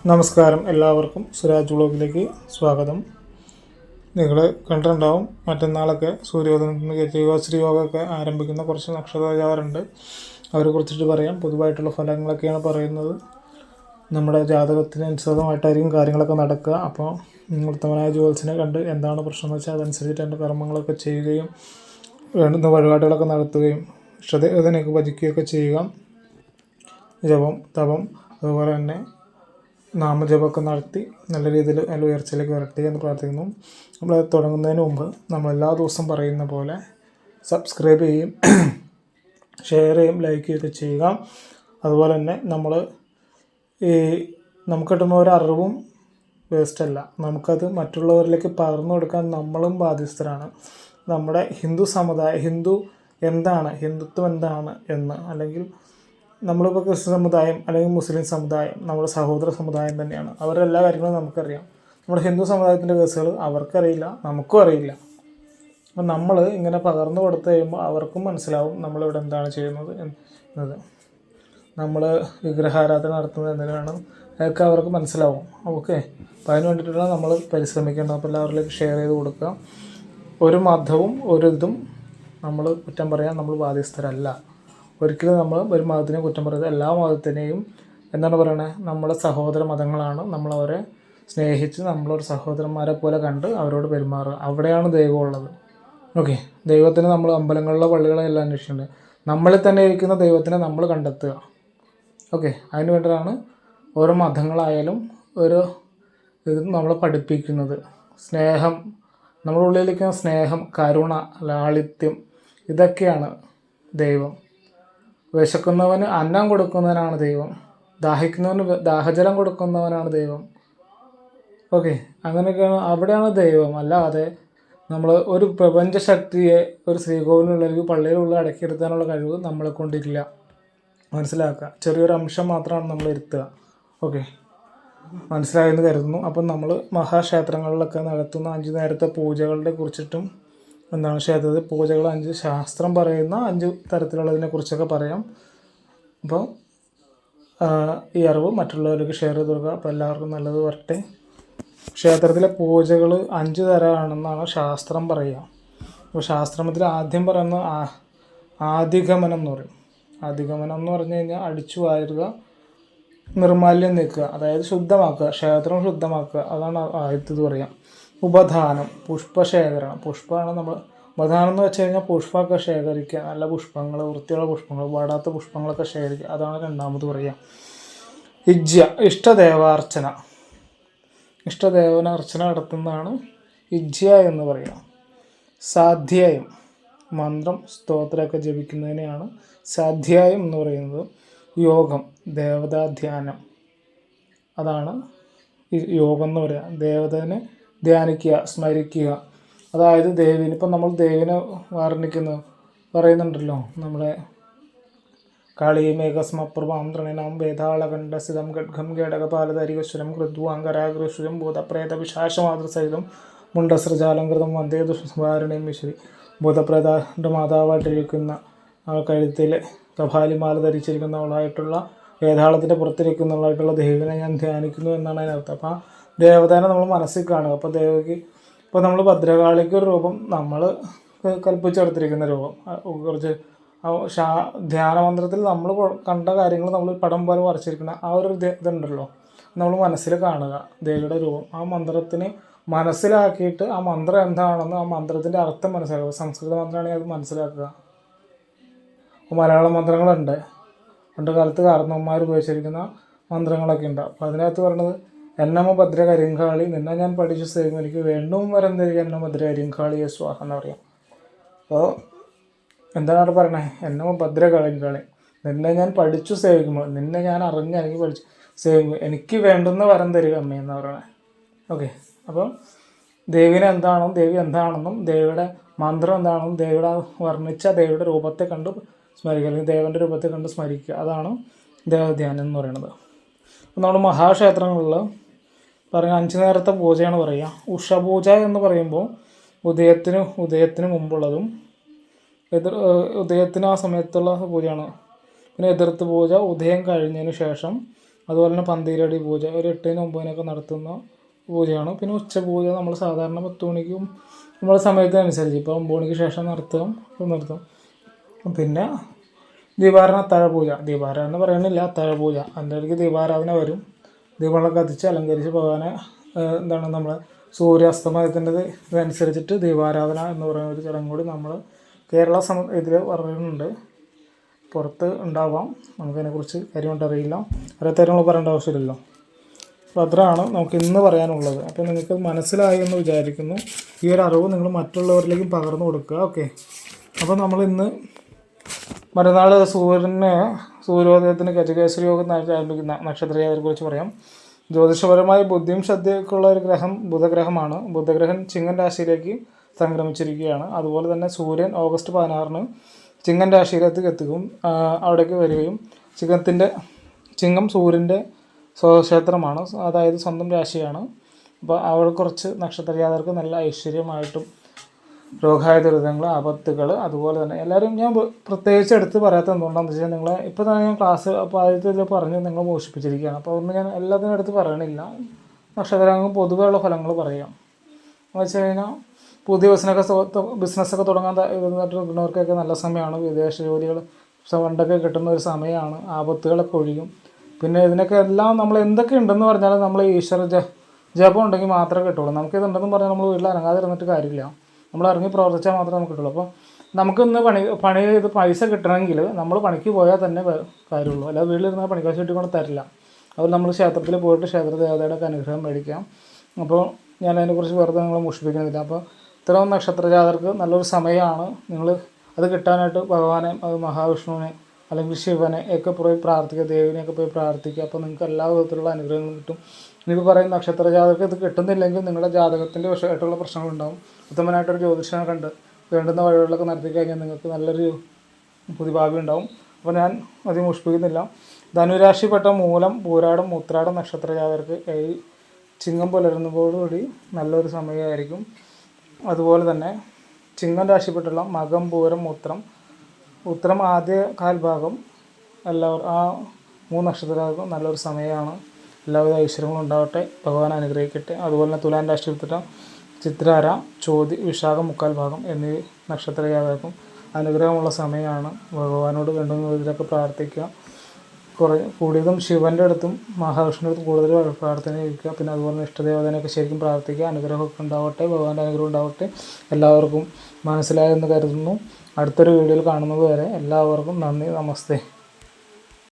നമസ്കാരം, എല്ലാവർക്കും സുരാജ് വ്ളോഗിലേക്ക് സ്വാഗതം. നിങ്ങൾ കണ്ടിട്ടുണ്ടാവും, മറ്റന്നാളൊക്കെ സൂര്യോദയത്തിന് ജൈവാശ്രീ യോഗമൊക്കെ ആരംഭിക്കുന്ന കുറച്ച് നക്ഷത്രജാതരുണ്ട്. അവരെ കുറിച്ചിട്ട് പറയാം. പൊതുവായിട്ടുള്ള ഫലങ്ങളൊക്കെയാണ് പറയുന്നത്. നമ്മുടെ ജാതകത്തിന് അനുസൃതമായിട്ടായിരിക്കും കാര്യങ്ങളൊക്കെ നടക്കുക. അപ്പോൾ ഉത്തമനായ ജ്യോത്സ്യനെ കണ്ട് എന്താണ് പ്രശ്നം എന്ന് വെച്ചാൽ അതനുസരിച്ചിട്ട് എൻ്റെ കർമ്മങ്ങളൊക്കെ ചെയ്യുകയും വേണ്ടുന്ന വഴിപാടുകളൊക്കെ നടത്തുകയും ഇഷ്ടദേവതനെയൊക്കെ ഭജിക്കുകയൊക്കെ ചെയ്യുക. ജപം, തപം, അതുപോലെ തന്നെ നാമജപമൊക്കെ നടത്തി നല്ല രീതിയിൽ നല്ല ഉയർച്ചയിലേക്ക് വരട്ടെ എന്ന് പ്രാർത്ഥിക്കുന്നു. നമ്മൾ തുടങ്ങുന്നതിന് മുമ്പ് നമ്മൾ എല്ലാ ദിവസവും പറയുന്ന പോലെ സബ്സ്ക്രൈബ് ചെയ്യും, ഷെയർ ചെയ്യും, ലൈക്ക് ചെയ്യുകയൊക്കെ ചെയ്യുക. അതുപോലെ തന്നെ നമുക്ക് കിട്ടുന്ന ഒരു അറിവും വേസ്റ്റല്ല. നമുക്കത് മറ്റുള്ളവരിലേക്ക് പകർന്നു കൊടുക്കാൻ നമ്മളും ബാധ്യസ്ഥരാണ്. നമ്മുടെ ഹിന്ദുത്വം എന്താണ് എന്ന്, അല്ലെങ്കിൽ നമ്മളിപ്പോൾ ക്രിസ്ത്യൻ സമുദായം അല്ലെങ്കിൽ മുസ്ലിം സമുദായം നമ്മുടെ സഹോദര സമുദായം തന്നെയാണ്. അവരുടെ എല്ലാ കാര്യങ്ങളും നമുക്കറിയാം. നമ്മുടെ ഹിന്ദു സമുദായത്തിൻ്റെ കേസുകൾ അവർക്കറിയില്ല, നമുക്കും അറിയില്ല. അപ്പം നമ്മൾ ഇങ്ങനെ പകർന്നു കൊടുത്തു കഴിയുമ്പോൾ അവർക്കും മനസ്സിലാവും നമ്മളിവിടെ എന്താണ് ചെയ്യുന്നത് എന്നത്. നമ്മൾ വിഗ്രഹാരാധന നടത്തുന്നത് എന്തിനാണ് അതൊക്കെ അവർക്ക് മനസ്സിലാവും. ഓക്കെ, അപ്പം അതിന് വേണ്ടിയിട്ടുള്ള നമ്മൾ പരിശ്രമിക്കേണ്ടത്. അപ്പോൾ എല്ലാവരിലേക്ക് ഷെയർ ചെയ്ത് കൊടുക്കുക. ഒരു മതവും നമ്മൾ കുറ്റം പറയാൻ നമ്മൾ ബാധ്യസ്ഥരല്ല. ഒരിക്കലും നമ്മൾ ഒരു മതത്തിനെ കുറ്റം പറയുന്നത് എല്ലാ മതത്തിനെയും എന്താണ് പറയണത്, നമ്മുടെ സഹോദര മതങ്ങളാണ്. നമ്മളവരെ സ്നേഹിച്ച് നമ്മളൊരു സഹോദരന്മാരെ പോലെ കണ്ട് അവരോട് പെരുമാറുക. അവിടെയാണ് ദൈവം ഉള്ളത്. ഓക്കെ, ദൈവത്തിന് നമ്മൾ അമ്പലങ്ങളിലോ പള്ളികളോ എല്ലാം അന്വേഷിക്കേണ്ടത്. നമ്മളിൽ തന്നെ ഇരിക്കുന്ന ദൈവത്തിനെ നമ്മൾ കണ്ടെത്തുക. ഓക്കെ, അതിന് വേണ്ടിയിട്ടാണ് ഓരോ മതങ്ങളായാലും ഒരു ഇത് നമ്മളെ പഠിപ്പിക്കുന്നത്. സ്നേഹം, നമ്മുടെ ഉള്ളിലിരിക്കുന്ന സ്നേഹം, കരുണ, ലാളിത്യം, ഇതൊക്കെയാണ് ദൈവം. വിശക്കുന്നവന് അന്നം കൊടുക്കുന്നവനാണ് ദൈവം. ദാഹിക്കുന്നവന് ദാഹജലം കൊടുക്കുന്നവനാണ് ദൈവം. ഓക്കെ, അങ്ങനെയൊക്കെയാണ്, അവിടെയാണ് ദൈവം. അല്ലാതെ നമ്മൾ ഒരു പ്രപഞ്ചശക്തിയെ ഒരു ശ്രീകോവിലുള്ള പള്ളിയിലുള്ള അടക്കിയിരുത്താനുള്ള കഴിവ് നമ്മളെ കൊണ്ടില്ല. മനസ്സിലാക്കുക. ചെറിയൊരു അംശം മാത്രമാണ് നമ്മൾ ഇരുത്തുക. ഓക്കെ, മനസ്സിലായെന്ന് കരുതുന്നു. അപ്പം നമ്മൾ മഹാക്ഷേത്രങ്ങളിലൊക്കെ നടത്തുന്ന 5 നേരത്തെ പൂജകളുടെ കുറിച്ചിട്ടും എന്താണ് ക്ഷേത്രത്തിൽ പൂജകൾ 5 ശാസ്ത്രം പറയുന്ന 5 തരത്തിലുള്ളതിനെ കുറിച്ചൊക്കെ പറയാം. അപ്പോൾ ഈ അറിവ് മറ്റുള്ളവർക്ക് ഷെയർ ചെയ്ത് കൊടുക്കുക. അപ്പോൾ എല്ലാവർക്കും നല്ലത് വരട്ടെ. ക്ഷേത്രത്തിലെ പൂജകൾ 5 തരമാണെന്നാണ് ശാസ്ത്രം പറയുക. അപ്പോൾ ശാസ്ത്രത്തിൽ ആദ്യം പറയുന്ന ആദിഗമനം എന്ന് പറയും. ആദിഗമനം എന്ന് പറഞ്ഞു കഴിഞ്ഞാൽ അടിച്ചു വാരുക, നിർമാല്യം നീക്കുക, അതായത് ശുദ്ധമാക്കുക, ക്ഷേത്രം ശുദ്ധമാക്കുക. അതാണ് ആദ്യത്തേത് പറയാം. ഉപധാനം, പുഷ്പശേഖരണം. പുഷ്പമാണ് ഉപധാനം എന്ന് വെച്ച് കഴിഞ്ഞാൽ പുഷ്പമൊക്കെ ശേഖരിക്കുക, നല്ല പുഷ്പങ്ങൾ, വൃത്തിയുള്ള പുഷ്പങ്ങൾ, വാടാത്ത പുഷ്പങ്ങളൊക്കെ ശേഖരിക്കുക. അതാണ് രണ്ടാമത് പറയുക. ഇഷ്ടദേവാർച്ചന. ഇഷ്ടദേവനാർച്ചന നടത്തുന്നതാണ് യജ്ഞ എന്ന് പറയുക. സ്വാധ്യായം, മന്ത്രം സ്തോത്രമൊക്കെ ജപിക്കുന്നതിനെയാണ് സ്വാധ്യായം എന്ന് പറയുന്നത്. യോഗം, ദേവതാധ്യാനം, അതാണ് യോഗം എന്ന് പറയുക. ദേവതനെ ധ്യാനിക്കുക, സ്മരിക്കുക. അതായത് ഇപ്പം നമ്മൾ ദേവിനെ പറയുന്നുണ്ടല്ലോ. നമ്മുടെ കാളീമേഘസ്മപ്രഭാം തൃണീനാം വേതാളകണ്ഠസിതം ഖഡ്ഗം കേടകപാലധരികശ്വരം കൃദ്വാങ്കരാഗ്രശ്വരം ഭൂതപ്രേത വിശാശമാതൃസഹിതം മുണ്ടസ്രജാലങ്കൃതം വന്ദേ ദുഷ്വാരുണീം ഈശ്വരി. ഭൂതപ്രേതൻ്റെ മാതാവായിട്ടിരിക്കുന്ന കഴുത്തിൽ കപാലിമാല ധരിച്ചിരിക്കുന്നവളായിട്ടുള്ള വേതാളത്തിൻ്റെ പുറത്തിരിക്കുന്നവളായിട്ടുള്ള ദേവിനെ ഞാൻ ധ്യാനിക്കുന്നു എന്നാണ് അതിനർത്ഥം. അപ്പം ദേവതേനെ നമ്മൾ മനസ്സിൽ കാണുക. അപ്പോൾ ഇപ്പോൾ നമ്മൾ ഭദ്രകാളിക്ക് ഒരു രൂപം നമ്മൾ കൽപ്പിച്ചെടുത്തിരിക്കുന്ന രൂപം, കുറച്ച് ധ്യാനമന്ത്രത്തിൽ നമ്മൾ കണ്ട കാര്യങ്ങൾ നമ്മൾ പടം പോലെ വരച്ചിരിക്കുന്ന ആ ഒരു ഇതുണ്ടല്ലോ, നമ്മൾ മനസ്സിൽ കാണുക ദേവിയുടെ രൂപം. ആ മന്ത്രത്തിന് മനസ്സിലാക്കിയിട്ട് ആ മന്ത്രം എന്താണെന്ന്, ആ മന്ത്രത്തിൻ്റെ അർത്ഥം മനസ്സിലാക്കുക. സംസ്കൃത മന്ത്രമാണെങ്കിൽ അത് മനസ്സിലാക്കുക. മലയാള മന്ത്രങ്ങളുണ്ട്, പണ്ട് കാലത്ത് കാരണവന്മാർ ഉപയോഗിച്ചിരിക്കുന്ന മന്ത്രങ്ങളൊക്കെ ഉണ്ട്. അപ്പോൾ അതിനകത്ത് പറഞ്ഞത് എന്നമ്മ ഭദ്ര കരിങ്കാളി നിന്നെ ഞാൻ പഠിച്ചു സേവിക്കും എനിക്ക് വേണ്ടും വരം തരിക എന്നമ്മ ഭദ്ര കരിങ്കാളിയെ സ്വാഹ എന്ന് പറയാം. അപ്പോൾ എന്താണ് അവിടെ പറയണത്? എന്നമ്മ ഭദ്ര കരിങ്കാളി നിന്നെ ഞാൻ പഠിച്ചു സേവിക്കുമ്പോൾ, നിന്നെ ഞാൻ അറിഞ്ഞ് എനിക്ക് പഠിച്ചു സേവിക്കുമ്പോൾ എനിക്ക് വേണ്ടുന്ന വരം തരിക അമ്മയെന്ന് പറയണേ. ഓക്കെ, അപ്പം ദേവി എന്താണെന്നും ദേവിയുടെ മന്ത്രം എന്താണെന്നും ദേവിയുടെ വർണ്ണിച്ച ദേവിയുടെ രൂപത്തെ കണ്ട് സ്മരിക്കുക, അല്ലെങ്കിൽ ദേവൻ്റെ രൂപത്തെ കണ്ട് സ്മരിക്കുക. അതാണ് ദേവധ്യാനം എന്ന് പറയുന്നത്. നമ്മുടെ മഹാക്ഷേത്രങ്ങളിൽ പറയുക 5 നേരത്തെ പൂജയാണ് പറയുക. ഉഷപൂജ എന്ന് പറയുമ്പോൾ ഉദയത്തിന് മുമ്പുള്ളതും ഉദയത്തിന് ആ സമയത്തുള്ള പൂജയാണ്. പിന്നെ എതിർത്ത് പൂജ ഉദയം കഴിഞ്ഞതിന് ശേഷം അതുപോലെ തന്നെ പന്തീരടി പൂജ ഒരു 8-നും 9-നൊക്കെ നടത്തുന്ന പൂജയാണ്. പിന്നെ ഉച്ചപൂജ നമ്മൾ സാധാരണ 10 മണിക്കും നമ്മുടെ സമയത്തിനനുസരിച്ച് ഇപ്പോൾ 9 മണിക്ക് ശേഷം നടത്തും. പിന്നെ ദീപാരാധന, അത്താഴപൂജ. ദീപാരാധന എന്ന് പറയണില്ല, അത്താഴപൂജ. അതിൻ്റെ ഇടയ്ക്ക് ദീപാരാധന വരും. ദീപങ്ങളെ കത്തിച്ച് അലങ്കരിച്ച് ഭഗവാനെ നമ്മൾ സൂര്യാസ്തമയത്തിൻ്റെ ഇതനുസരിച്ചിട്ട് ദീപാരാധന എന്ന് പറയുന്ന ഒരു ചടങ്ങ് കൂടി നമ്മൾ കേരള ഇതിൽ പറയുന്നുണ്ട്. പുറത്ത് ഉണ്ടാവാം, നമുക്കതിനെക്കുറിച്ച് കാര്യമായിട്ട് അറിയില്ല. അറിയാത്ത നമ്മൾ പറയേണ്ട ആവശ്യമില്ലല്ലോ. അപ്പോൾ അത്രയാണ് നമുക്ക് ഇന്ന് പറയാനുള്ളത്. അപ്പോൾ നിങ്ങൾക്ക് മനസ്സിലായി എന്ന് വിചാരിക്കുന്നു. ഈ ഒരു അറിവ് നിങ്ങൾ മറ്റുള്ളവരിലേക്കും പകർന്നു കൊടുക്കുക. ഓക്കെ, അപ്പോൾ നമ്മൾ ഇന്ന് മറ്റന്നാൾ സൂര്യോദയത്തിന് ഗജകേസരി യോഗം ആരംഭിക്കുന്ന നക്ഷത്രജാതകത്തെക്കുറിച്ച് പറയാം. ജ്യോതിഷപരമായ ബുദ്ധിയും ശ്രദ്ധയൊക്കെയുള്ള ഒരു ഗ്രഹം ബുധഗ്രഹമാണ്. ബുധഗ്രഹൻ ചിങ്ങൻ രാശിയിലേക്ക് സംക്രമിച്ചിരിക്കുകയാണ്. അതുപോലെ തന്നെ സൂര്യൻ ഓഗസ്റ്റ് 16-ന് ചിങ്ങൻ രാശിയിലേക്ക് എത്തുകയും അവിടേക്ക് വരികയും ചിങ്ങം സൂര്യൻ്റെ സ്വക്ഷേത്രമാണ്, അതായത് സ്വന്തം രാശിയാണ്. അപ്പോൾ അവിടെ കുറച്ച് നക്ഷത്രജാതകർക്ക് നല്ല ഐശ്വര്യമായിട്ടും രോഗായ ദുരിതങ്ങൾ, ആപത്തുകൾ, അതുപോലെ തന്നെ എല്ലാവരും ഞാൻ പ്രത്യേകിച്ച് എടുത്ത് പറയാത്ത എന്തുകൊണ്ടാണെന്ന് വെച്ചാൽ നിങ്ങളെ ഇപ്പോൾ തന്നെ ഞാൻ ക്ലാസ് അപ്പോൾ ആദ്യത്തെ പറഞ്ഞ് നിങ്ങൾ മോഷിപ്പിച്ചിരിക്കുകയാണ്. അപ്പോൾ അതുകൊണ്ട് ഞാൻ എല്ലാത്തിനും എടുത്ത് പറയണില്ല. നക്ഷത്രങ്ങൾ പൊതുവെയുള്ള ഫലങ്ങൾ പറയാം. എന്ന് വെച്ച് കഴിഞ്ഞാൽ പുതിയ ബിസിനസ്സൊക്കെ തുടങ്ങാൻ നിൽക്കുന്നവർക്കൊക്കെ നല്ല സമയമാണ്. വിദേശ ജോലികൾ ഫണ്ടൊക്കെ കിട്ടുന്ന ഒരു സമയമാണ്. ആപത്തുകളൊക്കെ ഒഴിയും. പിന്നെ ഇതിനൊക്കെ എല്ലാം നമ്മൾ എന്തൊക്കെ ഉണ്ടെന്ന് പറഞ്ഞാലും നമ്മൾ ഈശ്വര ജപം ഉണ്ടെങ്കിൽ മാത്രമേ കിട്ടുള്ളൂ. നമുക്കിതുണ്ടെന്ന് പറഞ്ഞാൽ നമ്മൾ വീട്ടിൽ ഇറങ്ങാതിരുന്നിട്ട് കാര്യമില്ല. നമ്മൾ ഇറങ്ങി പ്രവർത്തിച്ചാൽ മാത്രമേ നമുക്ക് കിട്ടുള്ളൂ. അപ്പോൾ നമുക്കിന്ന് പണി ചെയ്ത് പൈസ കിട്ടണമെങ്കിൽ നമ്മൾ പണിക്ക് പോയാൽ തന്നെ കാര്യമുള്ളൂ. അല്ലാതെ വീട്ടിലിരുന്നാൽ പണിക്കാശ് കിട്ടിക്കൊണ്ട് തരില്ല. അതുപോലെ നമ്മൾ ക്ഷേത്രത്തിൽ പോയിട്ട് ക്ഷേത്ര ദേവതയുടെ അനുഗ്രഹം മേടിക്കാം. അപ്പോൾ ഞാൻ അതിനെക്കുറിച്ച് വെറുതെ നിങ്ങളെ മുഷിപ്പിക്കുന്നില്ല. അപ്പോൾ ഇത്തരം നക്ഷത്രജാതകർക്ക് നല്ലൊരു സമയമാണ്. നിങ്ങൾ അത് കിട്ടാനായിട്ട് ഭഗവാനെ, അത് മഹാവിഷ്ണുവിനെ അല്ലെങ്കിൽ ശിവനെ ഒക്കെ പോയി പ്രാർത്ഥിക്കുക, ദേവിനെയൊക്കെ പോയി പ്രാർത്ഥിക്കുക. അപ്പോൾ നിങ്ങൾക്ക് എല്ലാ വിധത്തിലുള്ള അനുഗ്രഹങ്ങളും കിട്ടും. ഇനിയിപ്പോൾ പറയുന്ന നക്ഷത്രജാതകർക്ക് ഇത് കിട്ടുന്നില്ലെങ്കിൽ നിങ്ങളുടെ ജാതകത്തിൻ്റെ വിഷയമായിട്ടുള്ള പ്രശ്നങ്ങളുണ്ടാകും. ഉത്തമനായിട്ടൊരു ജ്യോതിഷനെ കണ്ട് വേണ്ടുന്ന വഴികളിലൊക്കെ നടത്തി കഴിഞ്ഞാൽ നിങ്ങൾക്ക് നല്ലൊരു പുതിയ ഭാവി ഉണ്ടാവും. അപ്പോൾ ഞാൻ അധികം മുഷിപ്പിക്കുന്നില്ല. ധനുരാശിപ്പെട്ട മൂലം, പൂരാടം, ഉത്രാടം നക്ഷത്രജാതകർക്ക് ചിങ്ങം പുലരുന്നതോടുകൂടി നല്ലൊരു സമയമായിരിക്കും. അതുപോലെ തന്നെ ചിങ്ങം രാശിപ്പെട്ടുള്ള മകം, പൂരം, ഉത്രം ആദ്യ കാൽഭാഗം എല്ലാവരും ആ 3 നക്ഷത്രജാതകർക്കും നല്ലൊരു സമയമാണ്. എല്ലാവിധ ഐശ്വര്യങ്ങളും ഉണ്ടാവട്ടെ, ഭഗവാൻ അനുഗ്രഹിക്കട്ടെ. അതുപോലെ തന്നെ തുലാം രാശിയിൽപ്പെട്ട ചിത്രാര, ചോതി, വിശാഖം 3/4 ഭാഗം എന്നീ നക്ഷത്രജാതകർക്കും അനുഗ്രഹമുള്ള സമയമാണ്. ഭഗവാനോട് വേണ്ടുന്ന ഇതിലൊക്കെ പ്രാർത്ഥിക്കുക. കൂടിയതും ശിവൻ്റെ അടുത്തും മഹാവിഷ്ണുവിൻ്റെ അടുത്തും കൂടുതൽ പ്രാർത്ഥന ഇരിക്കുക. പിന്നെ അതുപോലെ ഇഷ്ടദേവതനെയൊക്കെ ശരിക്കും പ്രാർത്ഥിക്കുക. അനുഗ്രഹമൊക്കെ ഉണ്ടാവട്ടെ, ഭഗവാന്റെ അനുഗ്രഹം ഉണ്ടാവട്ടെ. എല്ലാവർക്കും മനസ്സിലായെന്ന് കരുതുന്നു. അടുത്തൊരു വീഡിയോയിൽ കാണുന്നത് വരെ എല്ലാവർക്കും നന്ദി, നമസ്തേ.